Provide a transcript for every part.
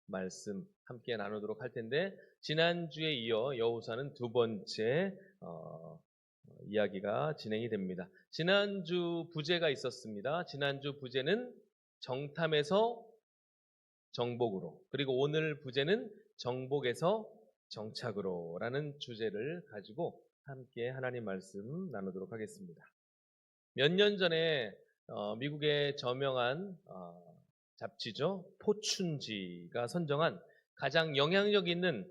말씀 함께 나누도록 할 텐데, 지난주에 이어 여호수아는 두 번째 이야기가 진행이 됩니다. 지난주 부제가 있었습니다. 지난주 부제는 정탐에서 정복으로, 그리고 오늘 부제는 정복에서 정착으로 라는 주제를 가지고 함께 하나님 말씀 나누도록 하겠습니다. 몇 년 전에 미국의 저명한 잡지죠, 포춘지가 선정한 가장 영향력 있는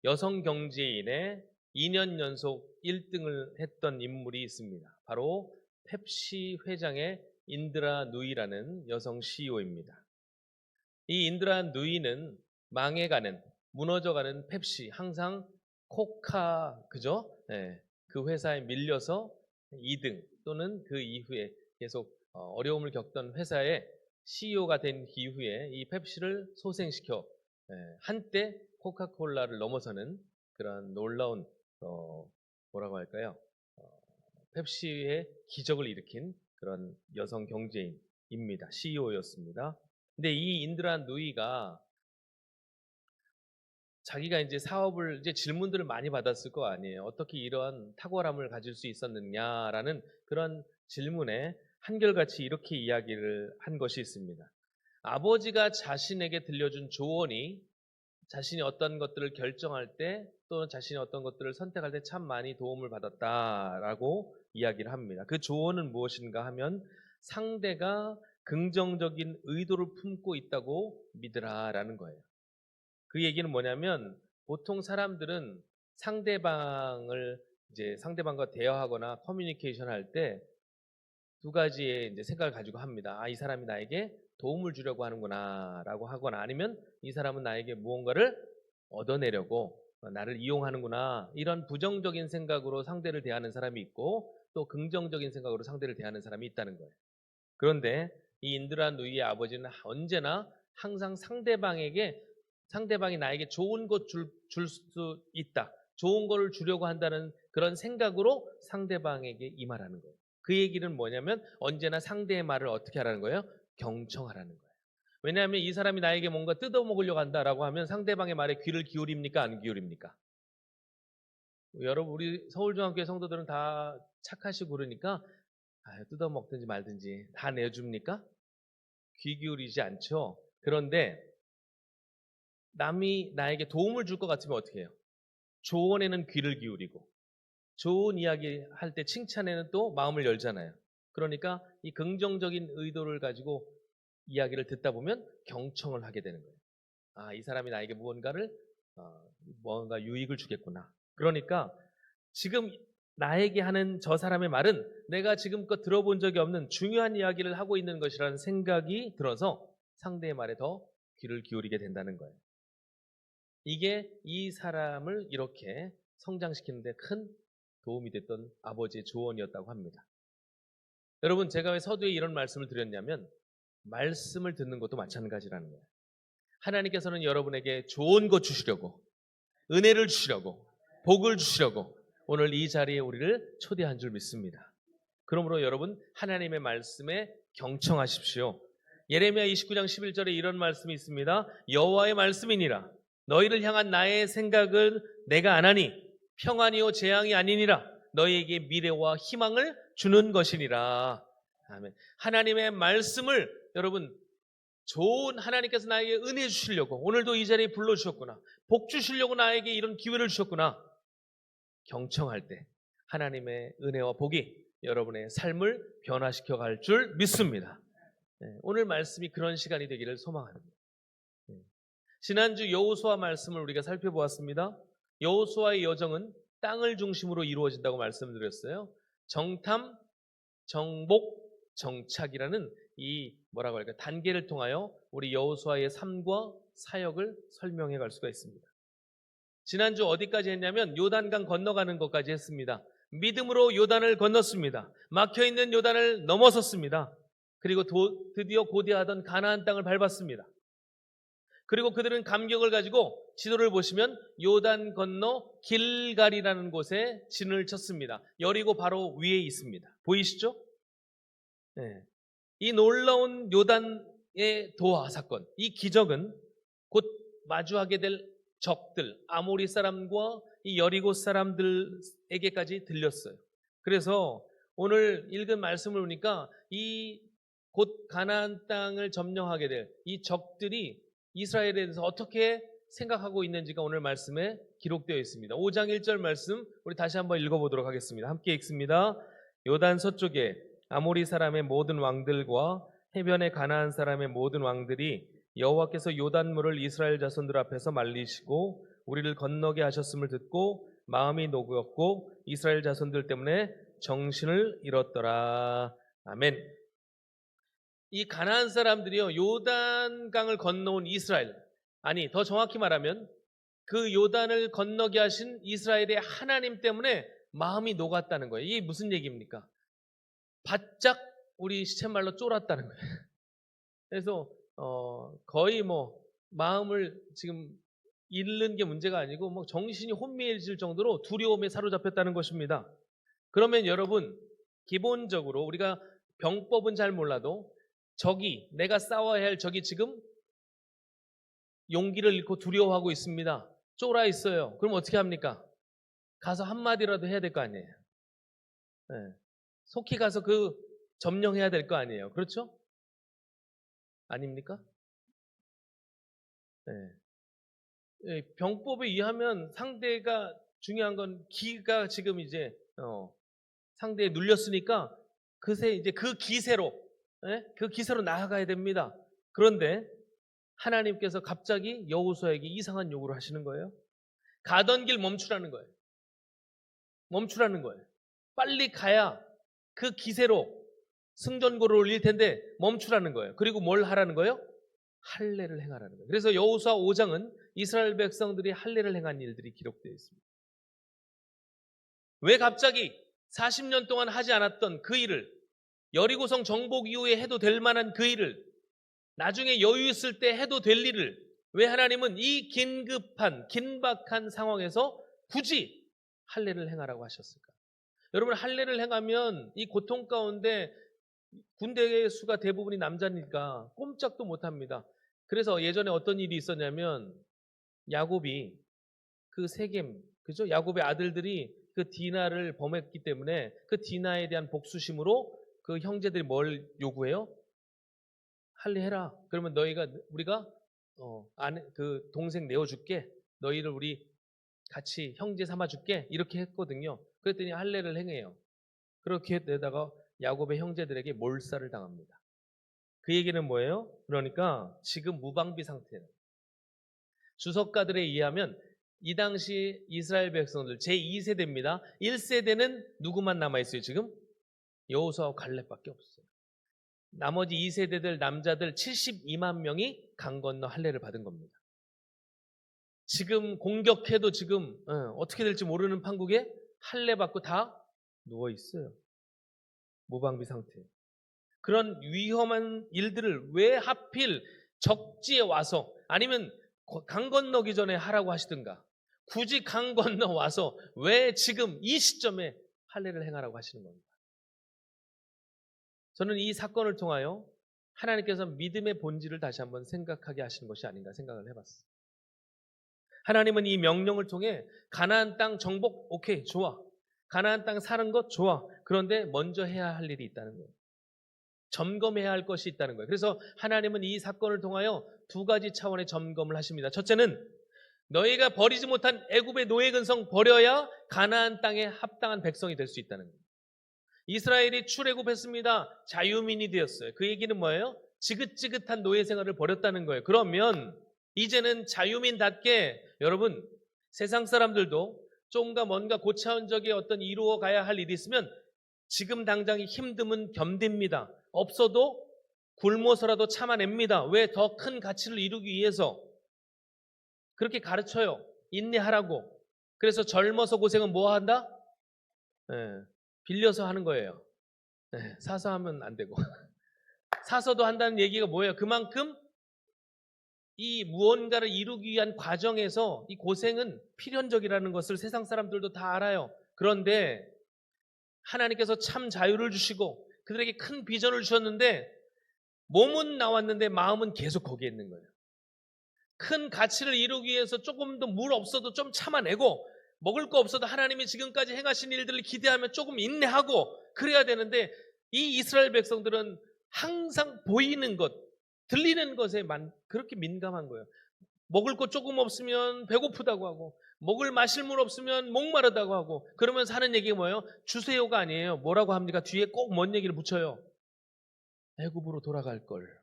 여성 경제인의 2년 연속 1등을 했던 인물이 있습니다. 바로 펩시 회장의 인드라 누이라는 여성 CEO입니다. 이 인드라 누이는 망해가는, 무너져가는 펩시, 항상 코카, 그죠? 네, 그 회사에 밀려서 2등 또는 그 이후에 계속 어려움을 겪던 회사의 CEO가 된 이후에 이 펩시를 소생시켜 한때 코카콜라를 넘어서는 그런 놀라운 뭐라고 할까요? 펩시의 기적을 일으킨 그런 여성 경제인입니다. CEO였습니다. 근데 이 인드라 누이가 자기가 이제 사업을 이제 질문들을 많이 받았을 거 아니에요. 어떻게 이러한 탁월함을 가질 수 있었느냐라는 그런 질문에 한결같이 이렇게 이야기를 한 것이 있습니다. 아버지가 자신에게 들려준 조언이 자신이 어떤 것들을 결정할 때 또는 자신이 어떤 것들을 선택할 때 참 많이 도움을 받았다라고 이야기를 합니다. 그 조언은 무엇인가 하면 상대가 긍정적인 의도를 품고 있다고 믿으라라는 거예요. 그 얘기는 뭐냐면 보통 사람들은 상대방과 대화하거나 커뮤니케이션 할 때 두 가지의 이제 생각을 가지고 합니다. 이 사람이 나에게 도움을 주려고 하는구나라고 하거나, 아니면 이 사람은 나에게 무언가를 얻어내려고 나를 이용하는구나, 이런 부정적인 생각으로 상대를 대하는 사람이 있고, 또 긍정적인 생각으로 상대를 대하는 사람이 있다는 거예요. 그런데 이 인드라 누이의 아버지는 언제나 항상 상대방이 나에게 좋은 것 줄 수 있다, 좋은 걸 주려고 한다는 그런 생각으로 상대방에게 임하라는 거예요. 그 얘기는 뭐냐면 언제나 상대의 말을 어떻게 하라는 거예요? 경청하라는 거예요. 왜냐하면 이 사람이 나에게 뭔가 뜯어먹으려고 한다라고 하면 상대방의 말에 귀를 기울입니까? 안 기울입니까? 여러분, 우리 서울중앙교회 성도들은 다 착하시고 그러니까 뜯어먹든지 말든지 다 내줍니까? 귀 기울이지 않죠. 그런데 남이 나에게 도움을 줄 것 같으면 어떻게 해요? 조언에는 귀를 기울이고, 좋은 이야기 할 때 칭찬에는 또 마음을 열잖아요. 그러니까 이 긍정적인 의도를 가지고 이야기를 듣다 보면 경청을 하게 되는 거예요. 이 사람이 나에게 뭔가 유익을 주겠구나. 그러니까 지금 나에게 하는 저 사람의 말은 내가 지금껏 들어본 적이 없는 중요한 이야기를 하고 있는 것이라는 생각이 들어서 상대의 말에 더 귀를 기울이게 된다는 거예요. 이게 이 사람을 이렇게 성장시키는 데 큰 도움이 됐던 아버지의 조언이었다고 합니다. 여러분, 제가 왜 서두에 이런 말씀을 드렸냐면 말씀을 듣는 것도 마찬가지라는 거예요. 하나님께서는 여러분에게 좋은 것 주시려고, 은혜를 주시려고, 복을 주시려고 오늘 이 자리에 우리를 초대한 줄 믿습니다. 그러므로 여러분, 하나님의 말씀에 경청하십시오. 예레미야 29장 11절에 이런 말씀이 있습니다. 여호와의 말씀이니라. 너희를 향한 나의 생각을 내가 아나니 평안이요 재앙이 아니니라. 너희에게 미래와 희망을 주는 것이니라. 아멘. 하나님의 말씀을 여러분, 좋은, 하나님께서 나에게 은혜 주시려고 오늘도 이 자리에 불러주셨구나, 복 주시려고 나에게 이런 기회를 주셨구나, 경청할 때 하나님의 은혜와 복이 여러분의 삶을 변화시켜 갈 줄 믿습니다. 오늘 말씀이 그런 시간이 되기를 소망합니다. 지난주 여호수아 말씀을 우리가 살펴보았습니다. 여호수아의 여정은 땅을 중심으로 이루어진다고 말씀드렸어요. 정탐, 정복, 정착이라는 이 단계를 통하여 우리 여호수아의 삶과 사역을 설명해 갈 수가 있습니다. 지난주 어디까지 했냐면 요단강 건너가는 것까지 했습니다. 믿음으로 요단을 건넜습니다. 막혀있는 요단을 넘어섰습니다. 그리고 드디어 고대하던 가나안 땅을 밟았습니다. 그리고 그들은 감격을 가지고 지도를 보시면 요단 건너 길갈이라는 곳에 진을 쳤습니다. 여리고 바로 위에 있습니다. 보이시죠? 네. 이 놀라운 요단의 도하 사건, 이 기적은 곧 마주하게 될 적들, 아모리 사람과 이 여리고 사람들에게까지 들렸어요. 그래서 오늘 읽은 말씀을 보니까 이 곧 가나안 땅을 점령하게 될 이 적들이 이스라엘에 대해서 어떻게 생각하고 있는지가 오늘 말씀에 기록되어 있습니다. 5장 1절 말씀 우리 다시 한번 읽어보도록 하겠습니다. 함께 읽습니다. 요단 서쪽에 아모리 사람의 모든 왕들과 해변의 가나안 사람의 모든 왕들이 여호와께서 요단물을 이스라엘 자손들 앞에서 말리시고 우리를 건너게 하셨음을 듣고 마음이 녹였고 이스라엘 자손들 때문에 정신을 잃었더라. 아멘. 이 가나안 사람들이요, 요단강을 건너온 이스라엘, 아니 더 정확히 말하면 그 요단을 건너게 하신 이스라엘의 하나님 때문에 마음이 녹았다는 거예요. 이게 무슨 얘기입니까? 바짝 우리 시쳇말로 쫄았다는 거예요. 그래서 거의 뭐 마음을 지금 잃는 게 문제가 아니고 뭐 정신이 혼미해질 정도로 두려움에 사로잡혔다는 것입니다. 그러면 여러분, 기본적으로 우리가 병법은 잘 몰라도 적이, 내가 싸워야 할 적이 지금 용기를 잃고 두려워하고 있습니다. 쫄아 있어요. 그럼 어떻게 합니까? 가서 한마디라도 해야 될 거 아니에요. 네. 속히 가서 그 점령해야 될 거 아니에요. 그렇죠? 아닙니까? 네. 병법에 의하면 상대가 중요한 건 기가 지금 이제 상대에 눌렸으니까 그새 이제 그 기세로 나아가야 됩니다. 그런데 하나님께서 갑자기 여호수아에게 이상한 요구를 하시는 거예요. 가던 길 멈추라는 거예요. 멈추라는 거예요. 빨리 가야 그 기세로 승전고를 올릴 텐데 멈추라는 거예요. 그리고 뭘 하라는 거예요? 할례를 행하라는 거예요. 그래서 여호수아 5장은 이스라엘 백성들이 할례를 행한 일들이 기록되어 있습니다. 왜 갑자기 40년 동안 하지 않았던 그 일을, 여리고성 정복 이후에 해도 될 만한 그 일을, 나중에 여유 있을 때 해도 될 일을 왜 하나님은 이 긴박한 상황에서 굳이 할례를 행하라고 하셨을까? 여러분, 할례를 행하면 이 고통 가운데 군대의 수가 대부분이 남자니까 꼼짝도 못합니다. 그래서 예전에 어떤 일이 있었냐면 야곱이 그 세겜, 그죠? 야곱의 아들들이 그 디나를 범했기 때문에 그 디나에 대한 복수심으로 그 형제들이 뭘 요구해요? 할례해라. 그러면 우리가 그 동생 내어줄게. 너희를 우리 같이 형제 삼아줄게. 이렇게 했거든요. 그랬더니 할례를 행해요. 그렇게 되다가 야곱의 형제들에게 몰살을 당합니다. 그 얘기는 뭐예요? 그러니까 지금 무방비 상태예요. 주석가들에 의하면 이 당시 이스라엘 백성들 제2세대입니다. 1세대는 누구만 남아있어요 지금? 여호수아와 갈렙밖에 없어요. 나머지 2세대들 남자들 72만 명이 강 건너 할례를 받은 겁니다. 지금 공격해도 지금 어떻게 될지 모르는 판국에 할례 받고 다 누워있어요. 무방비 상태. 그런 위험한 일들을 왜 하필 적지에 와서, 아니면 강 건너기 전에 하라고 하시든가, 굳이 강 건너 와서 왜 지금 이 시점에 할례를 행하라고 하시는 겁니다. 저는 이 사건을 통하여 하나님께서 믿음의 본질을 다시 한번 생각하게 하시는 것이 아닌가 생각을 해봤어요. 하나님은 이 명령을 통해 가나안 땅 정복, 오케이, 좋아. 가나안 땅 사는 것 좋아. 그런데 먼저 해야 할 일이 있다는 거예요. 점검해야 할 것이 있다는 거예요. 그래서 하나님은 이 사건을 통하여 두 가지 차원의 점검을 하십니다. 첫째는 너희가 버리지 못한 애굽의 노예 근성 버려야 가나안 땅에 합당한 백성이 될 수 있다는 거예요. 이스라엘이 출애굽했습니다. 자유민이 되었어요. 그 얘기는 뭐예요? 지긋지긋한 노예 생활을 버렸다는 거예요. 그러면 이제는 자유민답게, 여러분, 세상 사람들도 좀가 뭔가 고차원적인 어떤 이루어 가야 할 일이 있으면 지금 당장이 힘듦은 견딥니다. 없어도 굶어서라도 참아냅니다. 왜? 더 큰 가치를 이루기 위해서. 그렇게 가르쳐요. 인내하라고. 그래서 젊어서 고생은 뭐 한다? 빌려서 하는 거예요. 사서 하면 안 되고. 사서도 한다는 얘기가 뭐예요? 그만큼 이 무언가를 이루기 위한 과정에서 이 고생은 필연적이라는 것을 세상 사람들도 다 알아요. 그런데 하나님께서 참 자유를 주시고 그들에게 큰 비전을 주셨는데 몸은 나왔는데 마음은 계속 거기에 있는 거예요. 큰 가치를 이루기 위해서 조금 더 물 없어도 좀 참아내고, 먹을 거 없어도 하나님이 지금까지 행하신 일들을 기대하며 조금 인내하고 그래야 되는데, 이 이스라엘 백성들은 항상 보이는 것, 들리는 것에 그렇게 민감한 거예요. 먹을 거 조금 없으면 배고프다고 하고, 마실 물 없으면 목마르다고 하고, 그러면서 하는 얘기가 뭐예요? 주세요가 아니에요. 뭐라고 합니까? 뒤에 꼭 뭔 얘기를 붙여요. 애굽으로 돌아갈 걸,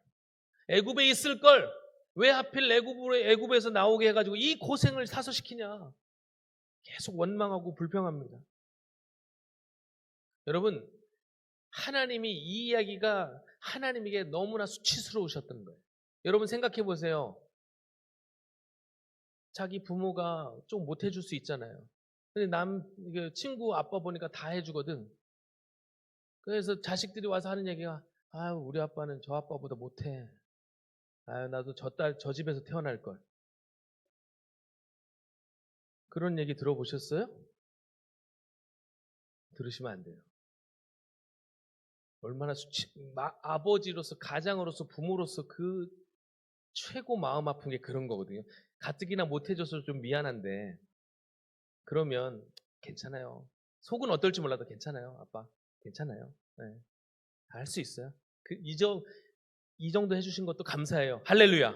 애굽에 있을 걸, 왜 하필 애굽에서 나오게 해가지고 이 고생을 사서 시키냐. 계속 원망하고 불평합니다. 여러분, 하나님이 이 이야기가 하나님에게 너무나 수치스러우셨던 거예요. 여러분 생각해 보세요. 자기 부모가 좀 못 해줄 수 있잖아요. 근데 친구 아빠 보니까 다 해주거든. 그래서 자식들이 와서 하는 얘기가, 아유, 우리 아빠는 저 아빠보다 못해. 아유, 나도 저 집에서 태어날 걸. 그런 얘기 들어보셨어요? 들으시면 안 돼요. 얼마나 아버지로서, 가장으로서, 부모로서 그 최고 마음 아픈 게 그런 거거든요. 가뜩이나 못 해줘서 좀 미안한데, 그러면 괜찮아요. 속은 어떨지 몰라도 괜찮아요. 아빠 괜찮아요. 네. 할 수 있어요. 이 정도 해주신 것도 감사해요. 할렐루야.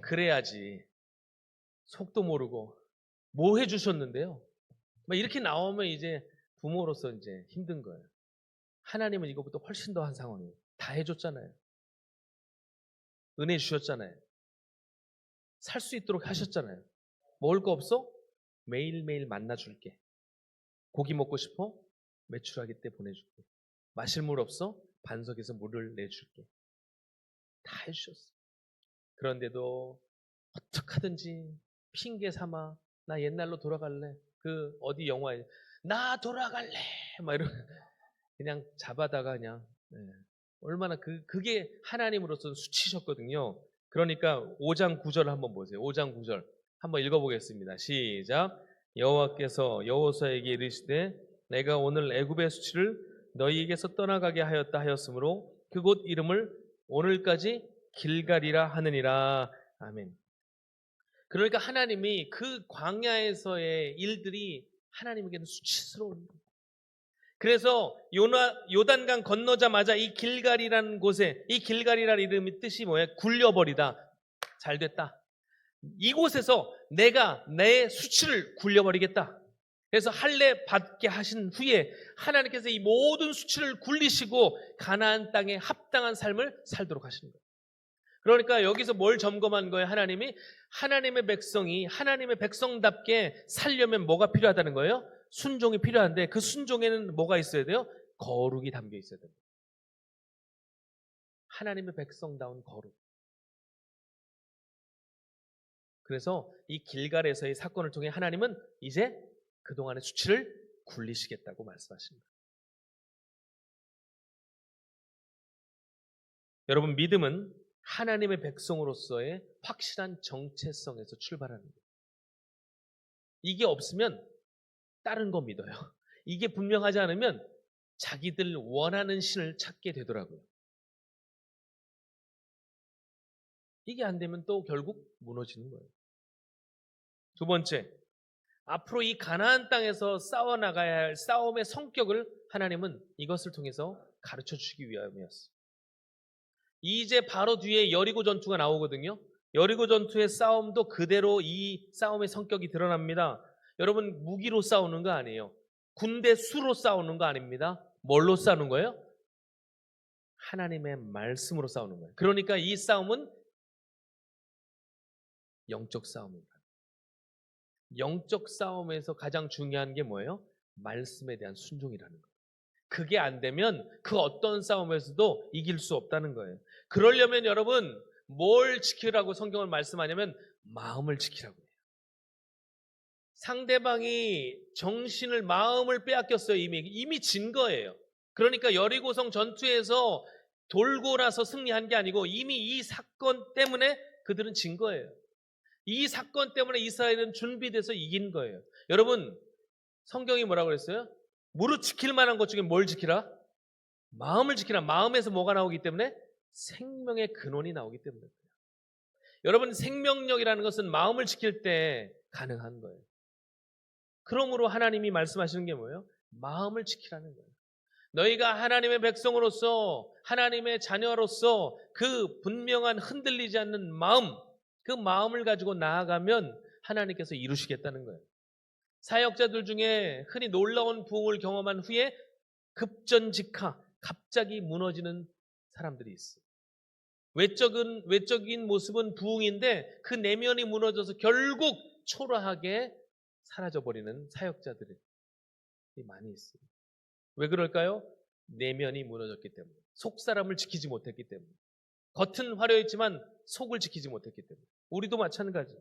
그래야지. 속도 모르고 뭐 해주셨는데요. 막 이렇게 나오면 이제 부모로서 이제 힘든 거예요. 하나님은 이거보다 훨씬 더 한 상황이에요. 다 해줬잖아요. 은혜 주셨잖아요. 살 수 있도록 하셨잖아요. 먹을 거 없어? 매일매일 만나줄게. 고기 먹고 싶어? 메추라기 때 보내줄게. 마실 물 없어? 반석에서 물을 내줄게. 다 해주셨어. 그런데도 어떡하든지 핑계 삼아 나 옛날로 돌아갈래. 그 어디 영화에 나 돌아갈래 막 이런 그냥 잡아다가 그냥 얼마나 그게 하나님으로서 수치셨거든요. 그러니까 5장 9절 한번 보세요. 5장 9절 한번 읽어보겠습니다. 시작. 여호와께서 여호수아에게 이르시되 내가 오늘 애굽의 수치를 너희에게서 떠나가게 하였다 하였으므로 그곳 이름을 오늘까지 길갈이라 하느니라. 아멘. 그러니까 하나님이 그 광야에서의 일들이 하나님에게는 수치스러운 거예요. 그래서 요단강 건너자마자 이 길갈이라는 곳에, 이 길갈이라는 이름의 뜻이 뭐예요? 굴려버리다. 잘 됐다. 이곳에서 내가 내 수치를 굴려버리겠다. 그래서 할례 받게 하신 후에 하나님께서 이 모든 수치를 굴리시고 가나안 땅에 합당한 삶을 살도록 하시는 거예요. 그러니까 여기서 뭘 점검한 거예요? 하나님이 하나님의 백성이 하나님의 백성답게 살려면 뭐가 필요하다는 거예요? 순종이 필요한데 그 순종에는 뭐가 있어야 돼요? 거룩이 담겨 있어야 됩니다. 하나님의 백성다운 거룩. 그래서 이 길갈에서의 사건을 통해 하나님은 이제 그동안의 수치를 굴리시겠다고 말씀하십니다. 여러분, 믿음은 하나님의 백성으로서의 확실한 정체성에서 출발하는 거예요. 이게 없으면 다른 거 믿어요. 이게 분명하지 않으면 자기들 원하는 신을 찾게 되더라고요. 이게 안 되면 또 결국 무너지는 거예요. 두 번째, 앞으로 이 가나안 땅에서 싸워나가야 할 싸움의 성격을 하나님은 이것을 통해서 가르쳐 주시기 위함이었어요. 이제 바로 뒤에 여리고 전투가 나오거든요. 여리고 전투의 싸움도 그대로 이 싸움의 성격이 드러납니다. 여러분, 무기로 싸우는 거 아니에요. 군대 수로 싸우는 거 아닙니다. 뭘로 싸우는 거예요? 하나님의 말씀으로 싸우는 거예요. 그러니까 이 싸움은 영적 싸움입니다. 영적 싸움에서 가장 중요한 게 뭐예요? 말씀에 대한 순종이라는 거예요. 그게 안 되면 그 어떤 싸움에서도 이길 수 없다는 거예요. 그러려면 여러분, 뭘 지키라고 성경을 말씀하냐면 마음을 지키라고 해요. 상대방이 마음을 빼앗겼어요. 이미 진 거예요. 그러니까 여리고성 전투에서 돌고 나서 승리한 게 아니고 이미 이 사건 때문에 그들은 진 거예요. 이 사건 때문에 이스라엘은 준비돼서 이긴 거예요. 여러분, 성경이 뭐라고 그랬어요? 무릇 지킬 만한 것 중에 뭘 지키라? 마음을 지키라. 마음에서 뭐가 나오기 때문에? 생명의 근원이 나오기 때문에. 여러분, 생명력이라는 것은 마음을 지킬 때 가능한 거예요. 그러므로 하나님이 말씀하시는 게 뭐예요? 마음을 지키라는 거예요. 너희가 하나님의 백성으로서, 하나님의 자녀로서 그 분명한 흔들리지 않는 마음, 그 마음을 가지고 나아가면 하나님께서 이루시겠다는 거예요. 사역자들 중에 흔히 놀라운 부흥을 경험한 후에 급전직하, 갑자기 무너지는 사람들이 있어요. 외적인 모습은 부흥인데 그 내면이 무너져서 결국 초라하게 사라져버리는 사역자들이 많이 있어요. 왜 그럴까요? 내면이 무너졌기 때문에. 속사람을 지키지 못했기 때문에. 겉은 화려했지만 속을 지키지 못했기 때문에. 우리도 마찬가지.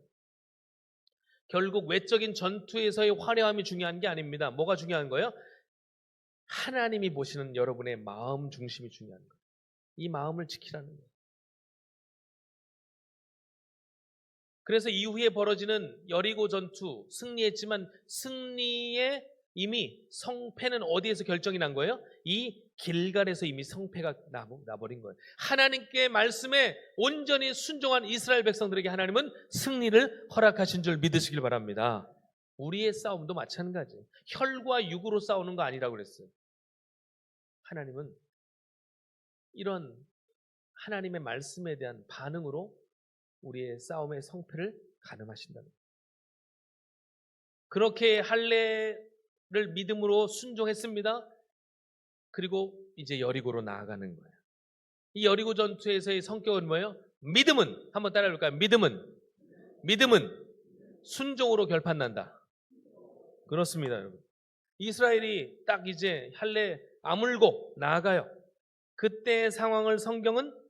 결국 외적인 전투에서의 화려함이 중요한 게 아닙니다. 뭐가 중요한 거예요? 하나님이 보시는 여러분의 마음 중심이 중요한 거예요. 이 마음을 지키라는 거예요. 그래서 이후에 벌어지는 여리고 전투 승리했지만 승리의 이미 성패는 어디에서 결정이 난 거예요? 이 길갈에서 이미 성패가 나버린 거예요. 하나님께 말씀에 온전히 순종한 이스라엘 백성들에게 하나님은 승리를 허락하신 줄 믿으시길 바랍니다. 우리의 싸움도 마찬가지예요. 혈과 육으로 싸우는 거 아니라고 그랬어요. 하나님은 이런 하나님의 말씀에 대한 반응으로 우리의 싸움의 성패를 가늠하신다는 거예요. 그렇게 할례를 믿음으로 순종했습니다. 그리고 이제 여리고로 나아가는 거예요. 이 여리고 전투에서의 성격은 뭐예요? 믿음은, 한번 따라해볼까요? 믿음은 순종으로 결판난다. 그렇습니다, 여러분. 이스라엘이 딱 이제 할례 아물고 나아가요. 그때의 상황을 성경은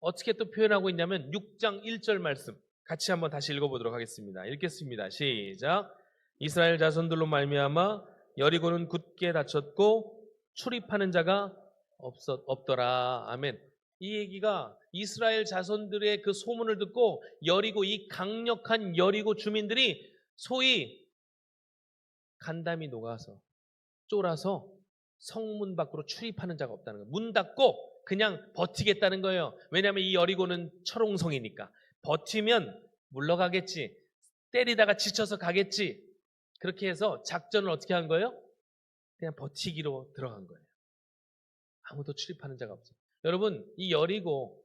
어떻게 또 표현하고 있냐면 6장 1절 말씀 같이 한번 다시 읽어보도록 하겠습니다. 읽겠습니다. 시작. 이스라엘 자손들로 말미암아 여리고는 굳게 닫혔고 출입하는 자가 없더라. 아멘. 이 얘기가 이스라엘 자손들의 그 소문을 듣고 여리고, 이 강력한 여리고 주민들이 소위 간담이 녹아서 쫄아서 성문 밖으로 출입하는 자가 없다는 거예요. 문 닫고 그냥 버티겠다는 거예요. 왜냐하면 이 여리고는 철옹성이니까. 버티면 물러가겠지. 때리다가 지쳐서 가겠지. 그렇게 해서 작전을 어떻게 한 거예요? 그냥 버티기로 들어간 거예요. 아무도 출입하는 자가 없어요. 여러분, 이 여리고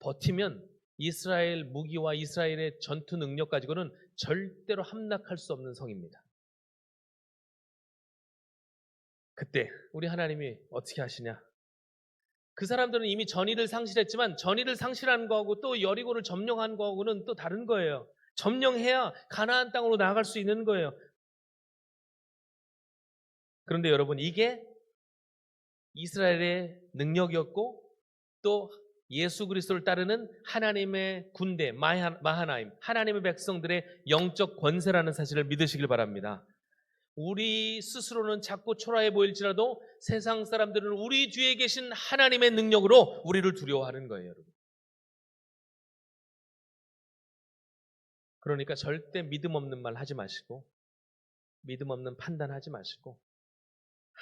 버티면 이스라엘 무기와 이스라엘의 전투 능력 가지고는 절대로 함락할 수 없는 성입니다. 그때 우리 하나님이 어떻게 하시냐? 그 사람들은 이미 전의를 상실했지만 전의를 상실한 거하고 또 여리고를 점령한 거하고는 또 다른 거예요. 점령해야 가나안 땅으로 나아갈 수 있는 거예요. 그런데 여러분, 이게 이스라엘의 능력이었고 또 예수 그리스도를 따르는 하나님의 군대 마하나임, 하나님의 백성들의 영적 권세라는 사실을 믿으시길 바랍니다. 우리 스스로는 자꾸 초라해 보일지라도 세상 사람들은 우리 뒤에 계신 하나님의 능력으로 우리를 두려워하는 거예요, 여러분. 그러니까 절대 믿음 없는 말 하지 마시고 믿음 없는 판단하지 마시고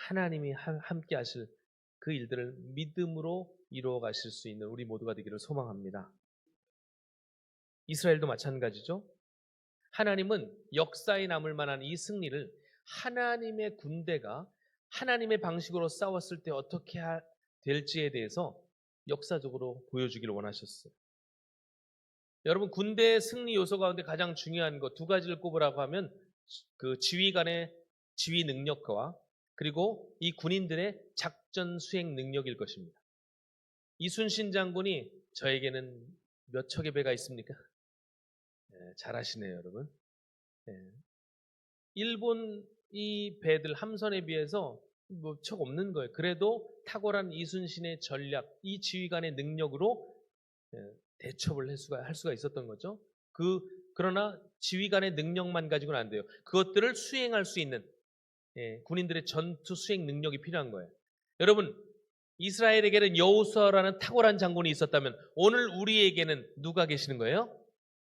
하나님이 함께 하실 그 일들을 믿음으로 이루어 가실 수 있는 우리 모두가 되기를 소망합니다. 이스라엘도 마찬가지죠. 하나님은 역사에 남을 만한 이 승리를 하나님의 군대가 하나님의 방식으로 싸웠을 때 어떻게 될지에 대해서 역사적으로 보여주기를 원하셨어요. 여러분, 군대의 승리 요소 가운데 가장 중요한 것 두 가지를 꼽으라고 하면 그 지휘관의 지휘 능력과 그리고 이 군인들의 작전 수행 능력일 것입니다. 이순신 장군이 저에게는 몇 척의 배가 있습니까? 잘하시네요, 여러분. 일본 이 배들 함선에 비해서 뭐 척 없는 거예요. 그래도 탁월한 이순신의 전략, 이 지휘관의 능력으로 대처를 할 수가 있었던 거죠. 그러나 지휘관의 능력만 가지고는 안 돼요. 그것들을 수행할 수 있는 군인들의 전투 수행 능력이 필요한 거예요. 여러분, 이스라엘에게는 여호수아라는 탁월한 장군이 있었다면 오늘 우리에게는 누가 계시는 거예요?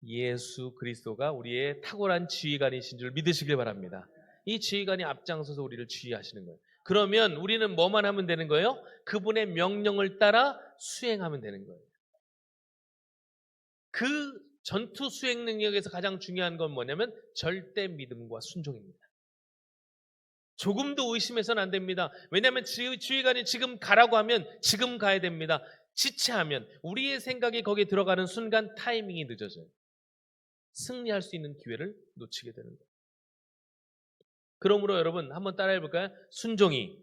예수 그리스도가 우리의 탁월한 지휘관이신 줄 믿으시길 바랍니다. 이 지휘관이 앞장서서 우리를 지휘하시는 거예요. 그러면 우리는 뭐만 하면 되는 거예요? 그분의 명령을 따라 수행하면 되는 거예요. 그 전투 수행 능력에서 가장 중요한 건 뭐냐면 절대 믿음과 순종입니다. 조금도 의심해서는 안 됩니다. 왜냐하면 지휘관이 지금 가라고 하면 지금 가야 됩니다. 지체하면 우리의 생각이 거기에 들어가는 순간 타이밍이 늦어져요. 승리할 수 있는 기회를 놓치게 되는 거예요. 그러므로 여러분 한번 따라해 볼까요? 순종이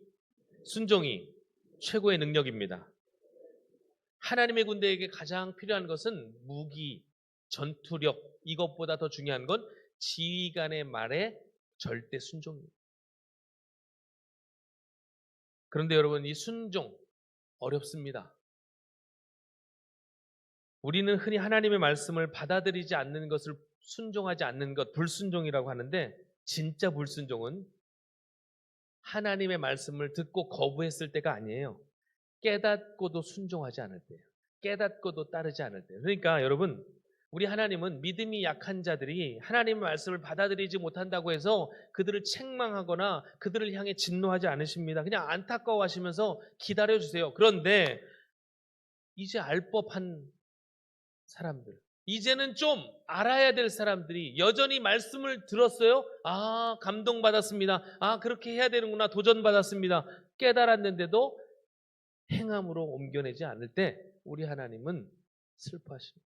최고의 능력입니다. 하나님의 군대에게 가장 필요한 것은 무기, 전투력, 이것보다 더 중요한 건 지휘관의 말에 절대 순종입니다. 그런데 여러분 이 순종 어렵습니다. 우리는 흔히 하나님의 말씀을 받아들이지 않는 것을 순종하지 않는 것, 불순종이라고 하는데 진짜 불순종은 하나님의 말씀을 듣고 거부했을 때가 아니에요. 깨닫고도 순종하지 않을 때예요. 깨닫고도 따르지 않을 때예요. 그러니까 여러분 우리 하나님은 믿음이 약한 자들이 하나님의 말씀을 받아들이지 못한다고 해서 그들을 책망하거나 그들을 향해 진노하지 않으십니다. 그냥 안타까워하시면서 기다려주세요. 그런데 이제 알 법한 사람들, 이제는 좀 알아야 될 사람들이 여전히 말씀을 들었어요. 아, 감동받았습니다. 아, 그렇게 해야 되는구나. 도전받았습니다. 깨달았는데도 행함으로 옮겨내지 않을 때 우리 하나님은 슬퍼하십니다.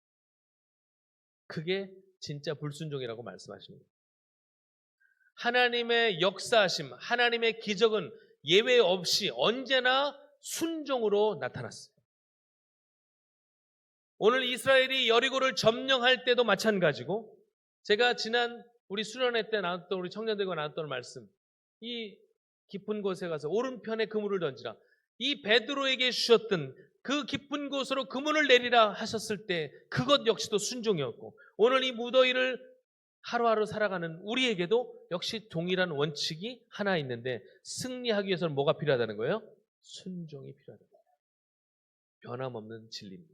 그게 진짜 불순종이라고 말씀하십니다. 하나님의 역사하심, 하나님의 기적은 예외 없이 언제나 순종으로 나타났어요. 오늘 이스라엘이 여리고를 점령할 때도 마찬가지고, 제가 지난 우리 수련회 때 나눴던, 우리 청년들과 나눴던 말씀, 이 깊은 곳에 가서 오른편에 그물을 던지라, 이 베드로에게 주셨던 그 깊은 곳으로 그물을 내리라 하셨을 때 그것 역시도 순종이었고, 오늘 이 무더위를 하루하루 살아가는 우리에게도 역시 동일한 원칙이 하나 있는데, 승리하기 위해서는 뭐가 필요하다는 거예요? 순종이 필요하다. 변함없는 진리입니다.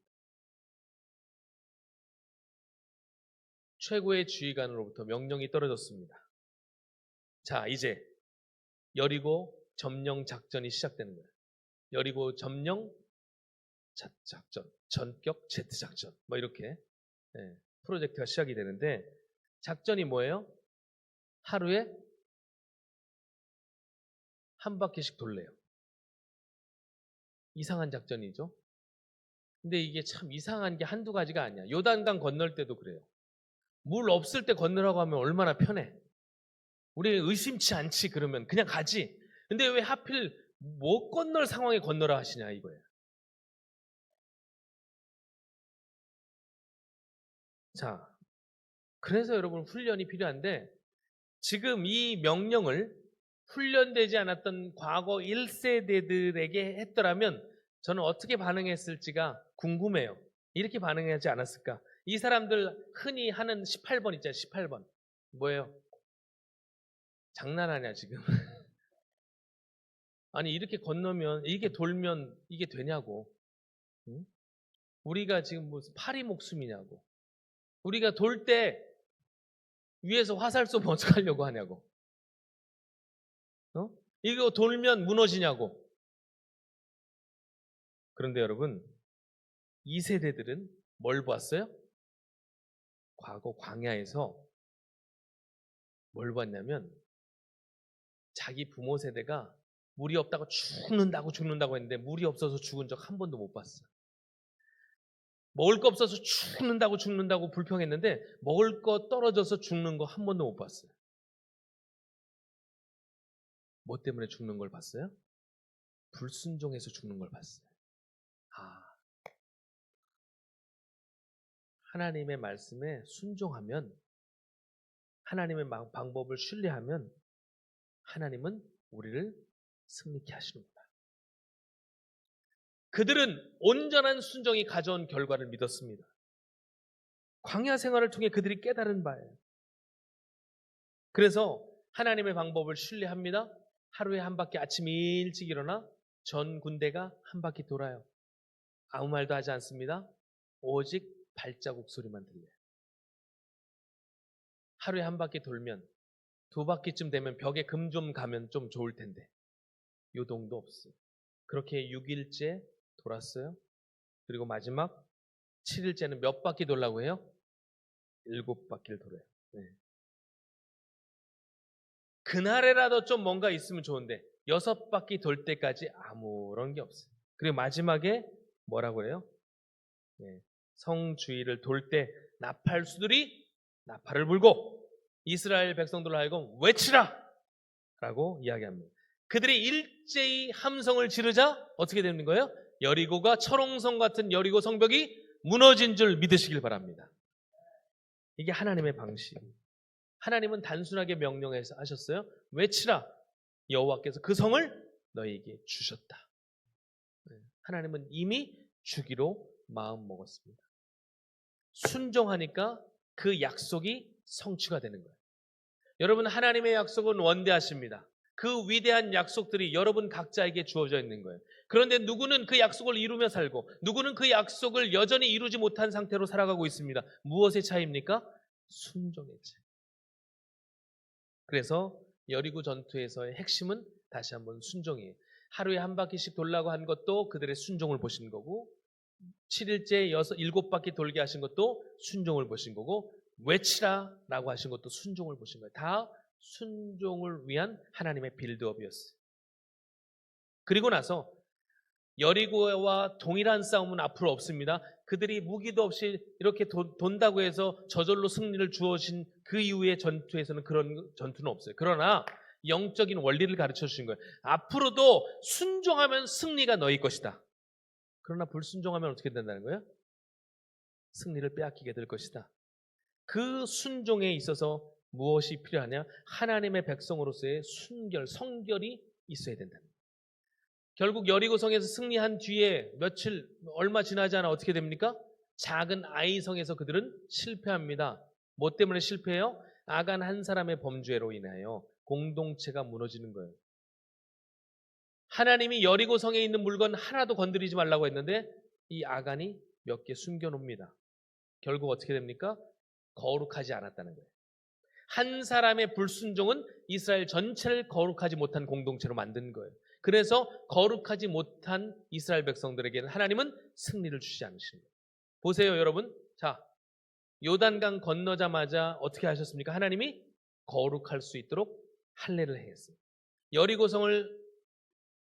최고의 지휘관으로부터 명령이 떨어졌습니다. 자, 이제 여리고 점령 작전이 시작되는 거예요. 여리고 점령 작전, 전격 제트 작전, 뭐 이렇게 프로젝트가 시작이 되는데, 작전이 뭐예요? 하루에 한 바퀴씩 돌래요. 이상한 작전이죠. 근데 이게 참 이상한 게 한두 가지가 아니야. 요단강 건널 때도 그래요. 물 없을 때 건너라고 하면 얼마나 편해. 우리 의심치 않지 그러면 그냥 가지. 근데 왜 하필 못 건널 상황에 건너라 하시냐 이거예요. 자, 그래서 여러분 훈련이 필요한데, 지금 이 명령을 훈련되지 않았던 과거 1세대들에게 했더라면 저는 어떻게 반응했을지가 궁금해요. 이렇게 반응하지 않았을까? 이 사람들 흔히 하는 18번 있잖아요. 18번. 뭐예요? 장난하냐 지금? 아니 이렇게 건너면, 이게 돌면 이게 되냐고. 응? 우리가 지금 무슨 파리 목숨이냐고. 우리가 돌 때 위에서 화살 쏘면 어떡하려고 하냐고. 어? 이거 돌면 무너지냐고. 그런데 여러분, 이 세대들은 뭘 봤어요? 과거 광야에서 뭘 봤냐면, 자기 부모 세대가 물이 없다고 죽는다고 했는데 물이 없어서 죽은 적 한 번도 못 봤어요. 먹을 거 없어서 죽는다고 불평했는데 먹을 거 떨어져서 죽는 거 한 번도 못 봤어요. 뭐 때문에 죽는 걸 봤어요? 불순종해서 죽는 걸 봤어요. 아, 하나님의 말씀에 순종하면, 하나님의 방법을 신뢰하면 하나님은 우리를 승리케 하시는구나. 그들은 온전한 순종이 가져온 결과를 믿었습니다. 광야 생활을 통해 그들이 깨달은 바예요. 그래서 하나님의 방법을 신뢰합니다. 하루에 한 바퀴 아침 일찍 일어나 전 군대가 한 바퀴 돌아요. 아무 말도 하지 않습니다. 오직 발자국 소리만 들려요. 하루에 한 바퀴 돌면 두 바퀴쯤 되면 벽에 금 좀 가면 좀 좋을 텐데 요동도 없어요. 그렇게 6일째 돌았어요. 그리고 마지막 7일째는 몇 바퀴 돌라고 해요? 7바퀴를 돌아요. 네. 그날에라도 좀 뭔가 있으면 좋은데 6바퀴 돌 때까지 아무런 게 없어요. 그리고 마지막에 뭐라고 그래요? 네. 성 주위를 돌 때 나팔수들이 나팔을 불고 이스라엘 백성들로 하여금 외치라! 라고 이야기합니다. 그들이 일제히 함성을 지르자 어떻게 되는 거예요? 여리고가 철옹성 같은 여리고 성벽이 무너진 줄 믿으시길 바랍니다. 이게 하나님의 방식입니다. 하나님은 단순하게 명령해서 하셨어요. 외치라. 여호와께서 그 성을 너희에게 주셨다. 하나님은 이미 주기로 마음 먹었습니다. 순종하니까 그 약속이 성취가 되는 거예요. 여러분, 하나님의 약속은 원대하십니다. 그 위대한 약속들이 여러분 각자에게 주어져 있는 거예요. 그런데 누구는 그 약속을 이루며 살고 누구는 그 약속을 여전히 이루지 못한 상태로 살아가고 있습니다. 무엇의 차이입니까? 순종의 차이. 그래서 여리고 전투에서의 핵심은 다시 한번 순종이에요. 하루에 한 바퀴씩 돌라고 한 것도 그들의 순종을 보신 거고 7일째 7바퀴 돌게 하신 것도 순종을 보신 거고 외치라 라고 하신 것도 순종을 보신 거예요. 다 순종을 위한 하나님의 빌드업이었어요. 그리고 나서 여리고와 동일한 싸움은 앞으로 없습니다. 그들이 무기도 없이 이렇게 돈다고 해서 저절로 승리를 주어진 그 이후의 전투에서는 그런 전투는 없어요. 그러나 영적인 원리를 가르쳐 주신 거예요. 앞으로도 순종하면 승리가 너희 것이다. 그러나 불순종하면 어떻게 된다는 거예요? 승리를 빼앗기게 될 것이다. 그 순종에 있어서 무엇이 필요하냐? 하나님의 백성으로서의 순결, 성결이 있어야 된다는 거예요. 결국 여리고성에서 승리한 뒤에 며칠 얼마 지나지 않아 어떻게 됩니까? 작은 아이성에서 그들은 실패합니다. 뭐 때문에 실패해요? 아간 한 사람의 범죄로 인하여 공동체가 무너지는 거예요. 하나님이 여리고성에 있는 물건 하나도 건드리지 말라고 했는데 이 아간이 몇 개 숨겨놓습니다. 결국 어떻게 됩니까? 거룩하지 않았다는 거예요. 한 사람의 불순종은 이스라엘 전체를 거룩하지 못한 공동체로 만든 거예요. 그래서 거룩하지 못한 이스라엘 백성들에게는 하나님은 승리를 주지 않으시는 거예요. 보세요, 여러분. 자, 요단강 건너자마자 어떻게 하셨습니까? 하나님이 거룩할 수 있도록 할례를 행했어요. 여리고성을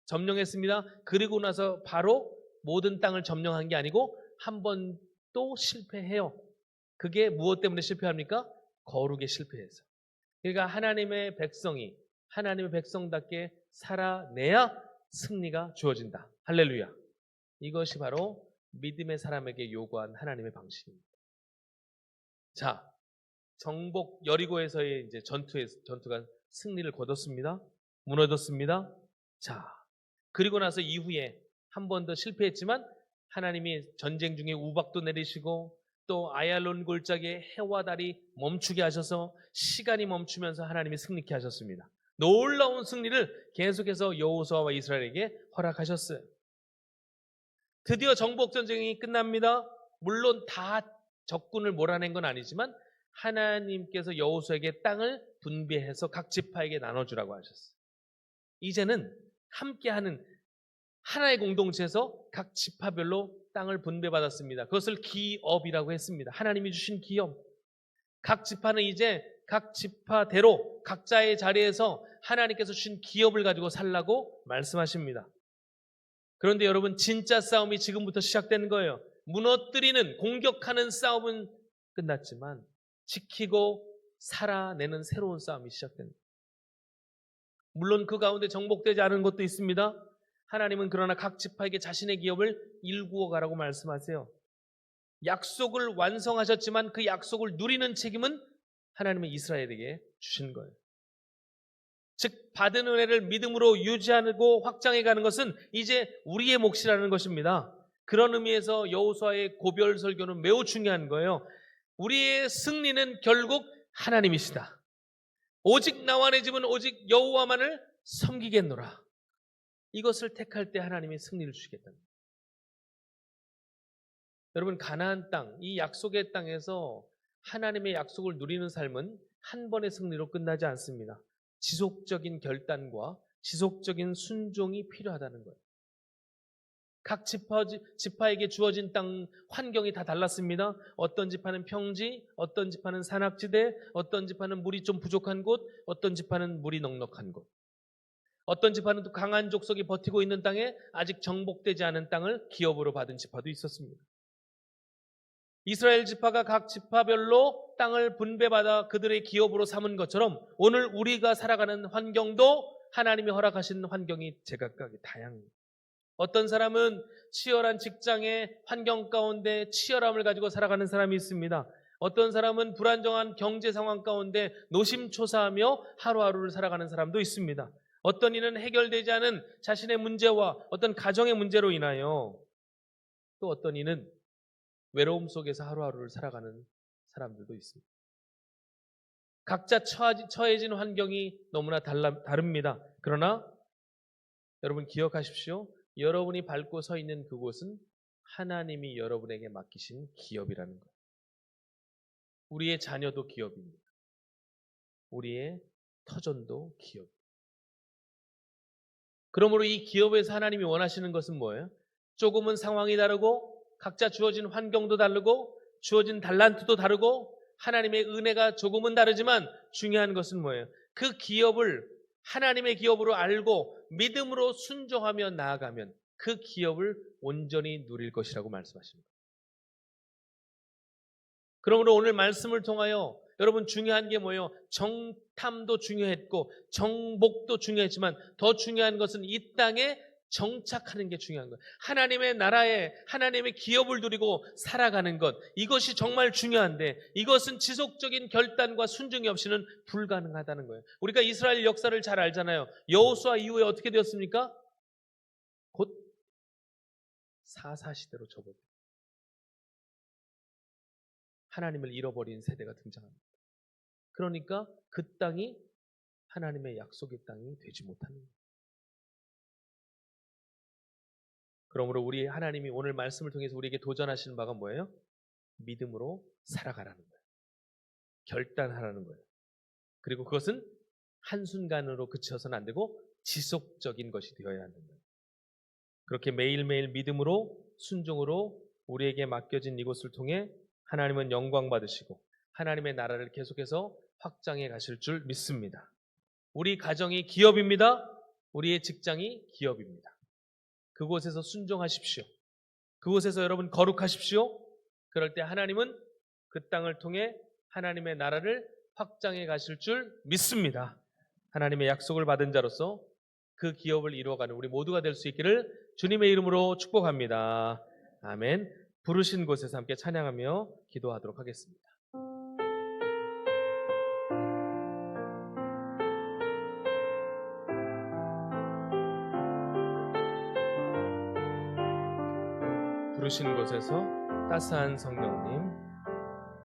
점령했습니다. 그리고 나서 바로 모든 땅을 점령한 게 아니고 한 번 또 실패해요. 그게 무엇 때문에 실패합니까? 거룩에 실패해서. 그러니까 하나님의 백성이 하나님의 백성답게 살아내야 승리가 주어진다. 할렐루야. 이것이 바로 믿음의 사람에게 요구한 하나님의 방식입니다. 자, 정복 여리고에서의 이제 전투가 승리를 거뒀습니다. 무너졌습니다. 자, 그리고 나서 이후에 한 번 더 실패했지만 하나님이 전쟁 중에 우박도 내리시고 또 아얄론 골짜기에 해와 달이 멈추게 하셔서 시간이 멈추면서 하나님이 승리케 하셨습니다. 놀라운 승리를 계속해서 여호수아와 이스라엘에게 허락하셨어요. 드디어 정복 전쟁이 끝납니다. 물론 다 적군을 몰아낸 건 아니지만 하나님께서 여호수아에게 땅을 분배해서 각 지파에게 나눠주라고 하셨어요. 이제는 함께하는 하나의 공동체에서 각 지파별로 땅을 분배받았습니다. 그것을 기업이라고 했습니다. 하나님이 주신 기업. 각 지파는 이제 각 지파대로 각자의 자리에서 하나님께서 주신 기업을 가지고 살라고 말씀하십니다. 그런데 여러분, 진짜 싸움이 지금부터 시작되는 거예요. 무너뜨리는, 공격하는 싸움은 끝났지만 지키고 살아내는 새로운 싸움이 시작됩니다. 물론 그 가운데 정복되지 않은 것도 있습니다. 하나님은 그러나 각 지파에게 자신의 기업을 일구어 가라고 말씀하세요. 약속을 완성하셨지만 그 약속을 누리는 책임은 하나님은 이스라엘에게 주신 거예요. 즉 받은 은혜를 믿음으로 유지하고 확장해가는 것은 이제 우리의 몫이라는 것입니다. 그런 의미에서 여호수아의 고별 설교는 매우 중요한 거예요. 우리의 승리는 결국 하나님이시다. 오직 나와 내 집은 오직 여호와만을 섬기겠노라. 이것을 택할 때 하나님이 승리를 주시겠다는 거예요. 여러분, 가나안 땅, 이 약속의 땅에서 하나님의 약속을 누리는 삶은 한 번의 승리로 끝나지 않습니다. 지속적인 결단과 지속적인 순종이 필요하다는 거예요. 각 지파에게 주어진 땅 환경이 다 달랐습니다. 어떤 지파는 평지, 어떤 지파는 산악지대, 어떤 지파는 물이 좀 부족한 곳, 어떤 지파는 물이 넉넉한 곳. 어떤 지파는 또 강한 족속이 버티고 있는 땅에 아직 정복되지 않은 땅을 기업으로 받은 지파도 있었습니다. 이스라엘 지파가 각 지파별로 땅을 분배받아 그들의 기업으로 삼은 것처럼 오늘 우리가 살아가는 환경도 하나님이 허락하신 환경이 제각각이 다양합니다. 어떤 사람은 치열한 직장의 환경 가운데 치열함을 가지고 살아가는 사람이 있습니다. 어떤 사람은 불안정한 경제 상황 가운데 노심초사하며 하루하루를 살아가는 사람도 있습니다. 어떤 이는 해결되지 않은 자신의 문제와 어떤 가정의 문제로 인하여 또 어떤 이는 외로움 속에서 하루하루를 살아가는 사람들도 있습니다. 각자 처해진 환경이 너무나 다릅니다. 그러나 여러분 기억하십시오. 여러분이 밟고 서 있는 그곳은 하나님이 여러분에게 맡기신 기업이라는 거예요. 우리의 자녀도 기업입니다. 우리의 터전도 기업. 그러므로 이 기업에서 하나님이 원하시는 것은 뭐예요? 조금은 상황이 다르고 각자 주어진 환경도 다르고 주어진 달란트도 다르고 하나님의 은혜가 조금은 다르지만 중요한 것은 뭐예요? 그 기업을 하나님의 기업으로 알고 믿음으로 순종하며 나아가면 그 기업을 온전히 누릴 것이라고 말씀하십니다. 그러므로 오늘 말씀을 통하여 여러분 중요한 게 뭐예요? 정탐도 중요했고 정복도 중요했지만 더 중요한 것은 이 땅에 정착하는 게 중요한 거예요. 하나님의 나라에 하나님의 기업을 누리고 살아가는 것, 이것이 정말 중요한데 이것은 지속적인 결단과 순종이 없이는 불가능하다는 거예요. 우리가 이스라엘 역사를 잘 알잖아요. 여호수아 이후에 어떻게 되었습니까? 곧 사사시대로 접어들어요. 하나님을 잃어버린 세대가 등장합니다. 그러니까 그 땅이 하나님의 약속의 땅이 되지 못하는 거예요. 그러므로 우리 하나님이 오늘 말씀을 통해서 우리에게 도전하시는 바가 뭐예요? 믿음으로 살아가라는 거예요. 결단하라는 거예요. 그리고 그것은 한순간으로 그쳐서는 안 되고 지속적인 것이 되어야 하는 거예요. 그렇게 매일매일 믿음으로 순종으로 우리에게 맡겨진 이곳을 통해 하나님은 영광 받으시고 하나님의 나라를 계속해서 확장해 가실 줄 믿습니다. 우리 가정이 기업입니다. 우리의 직장이 기업입니다. 그곳에서 순종하십시오. 그곳에서 여러분 거룩하십시오. 그럴 때 하나님은 그 땅을 통해 하나님의 나라를 확장해 가실 줄 믿습니다. 하나님의 약속을 받은 자로서 그 기업을 이루어가는 우리 모두가 될 수 있기를 주님의 이름으로 축복합니다. 아멘. 부르신 곳에서 함께 찬양하며 기도하도록 하겠습니다. 부르신 곳에서 따스한 성령님